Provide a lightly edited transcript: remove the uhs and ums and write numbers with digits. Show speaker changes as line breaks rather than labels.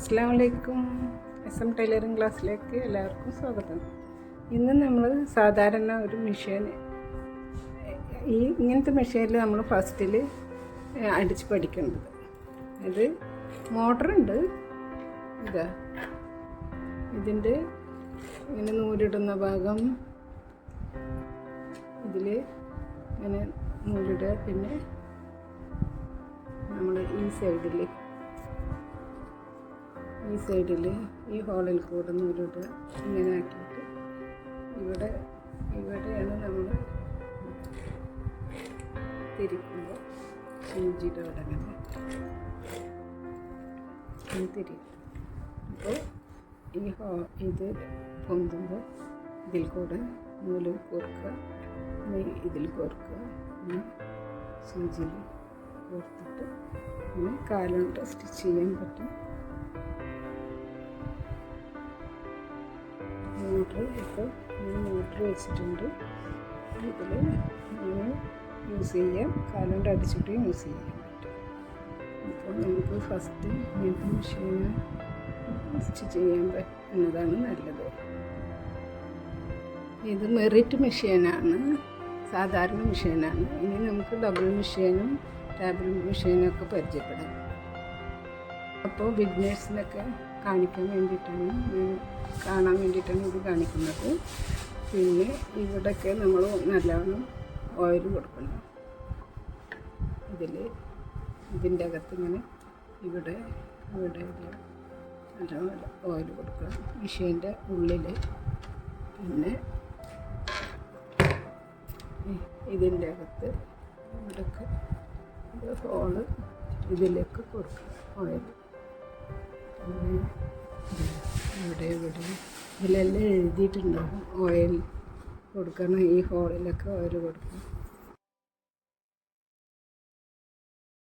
അസ്സലാമു അലൈക്കും. SM tailoring ക്ലാസ്സിലേക്ക് എല്ലാവർക്കും സ്വാഗതം. ഇന്ന് നമ്മൾ സാധാരണ ഒരു മെഷീൻ, ഇങ്ങനത്തെ മെഷീനിൽ നമ്മൾ ഫസ്റ്റിൽ അടിച്ച് പഠിക്കേണ്ടത്. ഇത് മോട്ടറുണ്ട്, ഇതാ ഇതിൻ്റെ ഇങ്ങനെ നൂലിടുന്ന ഭാഗം ഇതിൽ ഇങ്ങനെ നൂലിടുക. പിന്നെ നമ്മൾ ഈ സൈഡിൽ ഈ ഹോളിൽ കൂടെ നൂലിടുക. ഇങ്ങനെ ആക്കിയിട്ട് ഇവിടെയാണ് നമ്മൾ തിരിക്കുമ്പോൾ സൂചിയുടെ അവിടെ അങ്ങനെ തിരിയും. അപ്പോൾ ഇത് പൊന്തുമ്പോൾ ഇതിൽ കൂടെ നൂല് കോർക്കുക, ഇതിൽ കോർക്കുക, സൂചിയിൽ കോർത്തിട്ട് അങ്ങനെ കാലുകൊണ്ട് സ്റ്റിച്ച് ചെയ്യാൻ പറ്റും. മോട്ടർ വെച്ചിട്ടുണ്ട്. ഇതിൽ യൂസ് ചെയ്യാം, കാലുകൊണ്ട് അടിച്ചിട്ട് യൂസ് ചെയ്യാൻ പറ്റും. അപ്പോൾ നമുക്ക് ഫസ്റ്റ് ഇങ്ങനത്തെ മെഷീന് സ്റ്റിച്ച് ചെയ്യാൻ പറ്റുന്നതാണ് നല്ലത്. ഇത് മെറിറ്റ് മെഷീനാണ്, സാധാരണ മെഷീനാണ്. ഇനി നമുക്ക് ഡബിൾ മെഷീനും ടേബിൾ മെഷീനും ഒക്കെ പരിചയപ്പെടാം. അപ്പോൾ ബിഗിനേഴ്സിനൊക്കെ കാണാൻ വേണ്ടിയിട്ടാണ് ഇത് കാണിക്കുന്നത്. പിന്നെ ഇവിടെയൊക്കെ നമ്മൾ നല്ലവണ്ണം ഓയിൽ കൊടുക്കണം. ഇതിൻ്റെ അകത്ത് ഇങ്ങനെ ഇവിടെ നല്ലവണ്ണം ഓയിൽ കൊടുക്കണം മെഷീൻ്റെ ഉള്ളിൽ. പിന്നെ ഇതിൻ്റെ അകത്ത് ഇവിടെയൊക്കെ ഹോള് ഇതിലേക്ക് കൊടുക്കുക ഓയിൽ. പിന്നെ ഇവിടെ ഇതിലെല്ലാം എഴുതിയിട്ടുണ്ടാകും ഓയിൽ കൊടുക്കണം. ഈ ഹോളിലൊക്കെ ഓയിൽ കൊടുക്കണം.